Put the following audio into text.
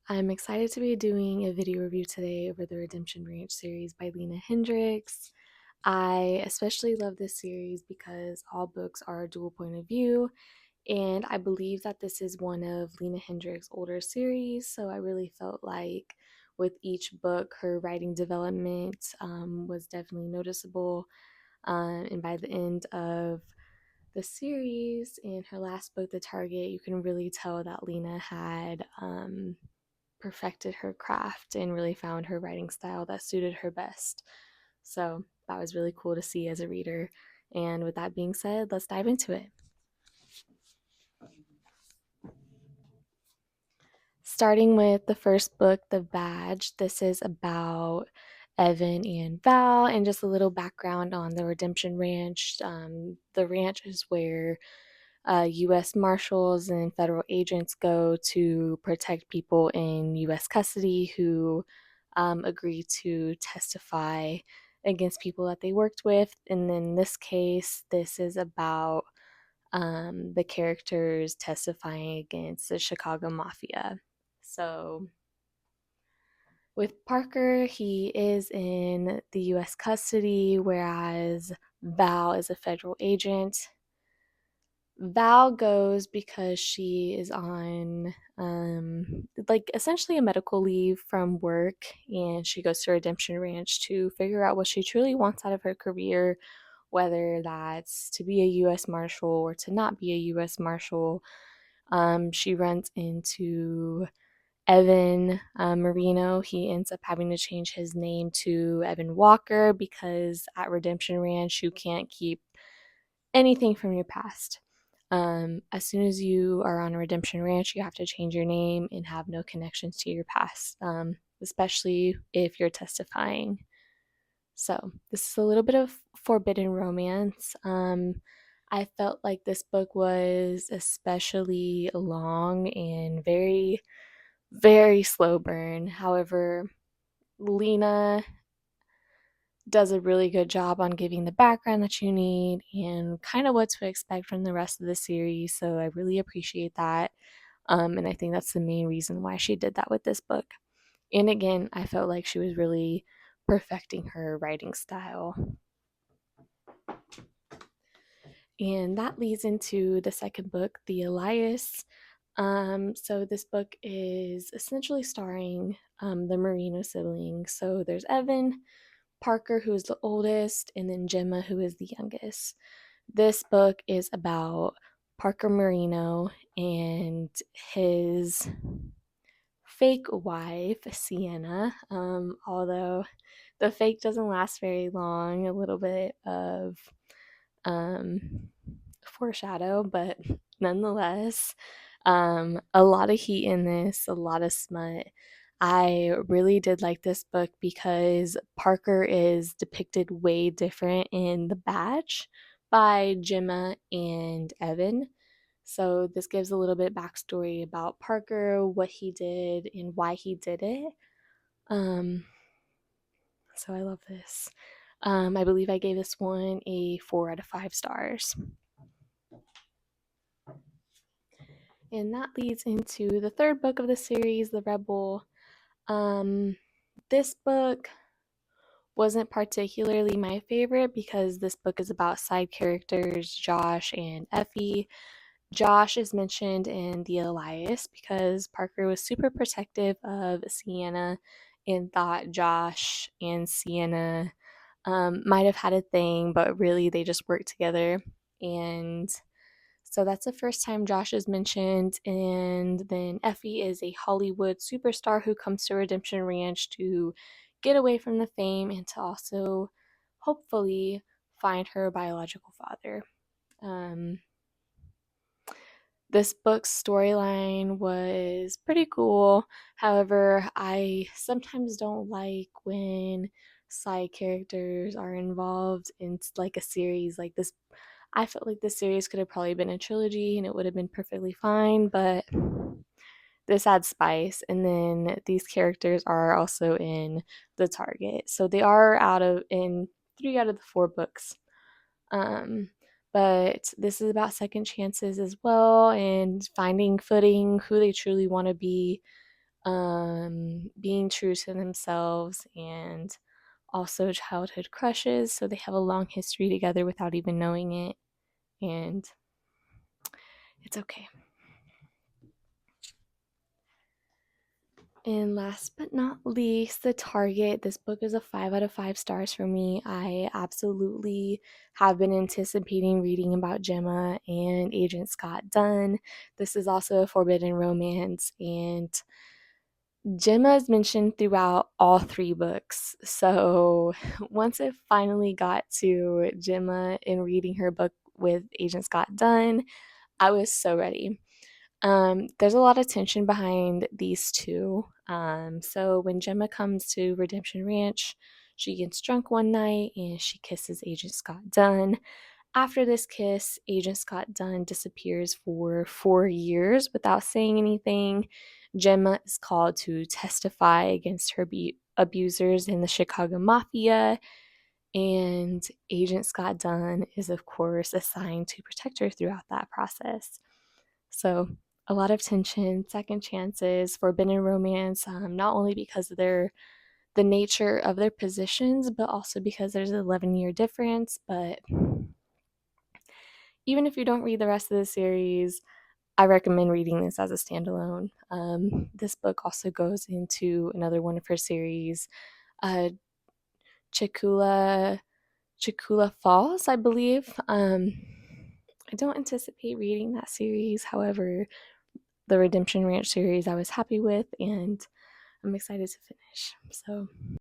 I'm excited to be doing a video review today over the Redemption Ranch series by Lena Hendrix. I especially love this series because all books are a dual point of view, and I believe that this is one of Lena Hendrix's older series, so I really felt like with each book, her writing development was definitely noticeable. And by the end of the series and her last book, The Target, you can really tell that Lena had perfected her craft and really found her writing style that suited her best. So that was really cool to see as a reader. And with that being said, let's dive into it. Starting with the first book, The Badge, this is about Evan and Val, and just a little background on the Redemption Ranch. The ranch is where U.S. Marshals and federal agents go to protect people in U.S. custody who agree to testify against people that they worked with. And in this case, this is about the characters testifying against the Chicago Mafia. So, with Parker, he is in the U.S. custody, whereas Val is a federal agent. Val goes because she is on like essentially a medical leave from work, and she goes to Redemption Ranch to figure out what she truly wants out of her career, whether that's to be a US Marshal or to not be a US Marshal. She runs into Evan Marino. He ends up having to change his name to Evan Walker because at Redemption Ranch you can't keep anything from your past. As soon as you are on a Redemption Ranch, you have to change your name and have no connections to your past, especially if you're testifying. So, this is a little bit of forbidden romance. I felt like this book was especially long and very, very slow burn. However, Lena does a really good job on giving the background that you need and kind of what to expect from the rest of the series. So I really appreciate that. And I think that's the main reason why she did that with this book. And again, I felt like she was really perfecting her writing style. And that leads into the second book, The Elias. So this book is essentially starring the Marino siblings. So there's Evan, Parker, who is the oldest, and then Gemma, who is the youngest. This book is about Parker Marino and his fake wife, Sienna. Although the fake doesn't last very long, a little bit of um, foreshadow, but nonetheless, a lot of heat in this, a lot of smut. I really did like this book because Parker is depicted way different in The Badge by Gemma and Evan. So this gives a little bit backstory about Parker, what he did, and why he did it. Um, so I love this. I believe I gave this one a 4 out of 5 stars. And that leads into the third book of the series, The Rebel. Um, this book wasn't particularly my favorite because this book is about side characters, Josh and Effie. Josh is mentioned in The Elias because Parker was super protective of Sienna and thought Josh and Sienna might have had a thing, but really they just worked together. And so that's the first time Josh is mentioned. And then Effie is a Hollywood superstar who comes to Redemption Ranch to get away from the fame and to also hopefully find her biological father. Um, this book's storyline was pretty cool. However, I sometimes don't like when side characters are involved in like a series like this. I felt like this series could have probably been a trilogy and it would have been perfectly fine, but this adds spice. And then these characters are also in The Target. So they are out of in 3 out of the 4 books. Um, but this is about second chances as well and finding footing, who they truly want to be. being true to themselves, and also childhood crushes. So they have a long history together without even knowing it, and it's okay. And last but not least, The Target. This book is a 5 out of 5 stars for me. I absolutely have been anticipating reading about Gemma and Agent Scott Dunn. This is also a forbidden romance, and Gemma is mentioned throughout all 3 books. So once it finally got to Gemma and reading her book with Agent Scott Dunn, I was so ready. There's a lot of tension behind these two. So when Gemma comes to Redemption Ranch, she gets drunk one night and she kisses Agent Scott Dunn. After this kiss, Agent Scott Dunn disappears for 4 years without saying anything. Gemma is called to testify against her abusers in the Chicago Mafia, and Agent Scott Dunn is, of course, assigned to protect her throughout that process. So, a lot of tension, second chances, forbidden romance, not only because of the nature of their positions, but also because there's an 11-year difference. But even if you don't read the rest of the series, I recommend reading this as a standalone. This book also goes into another one of her series, uh, Chicula Chicula Falls, I believe. I don't anticipate reading that series. However, the Redemption Ranch series I was happy with, and I'm excited to finish. So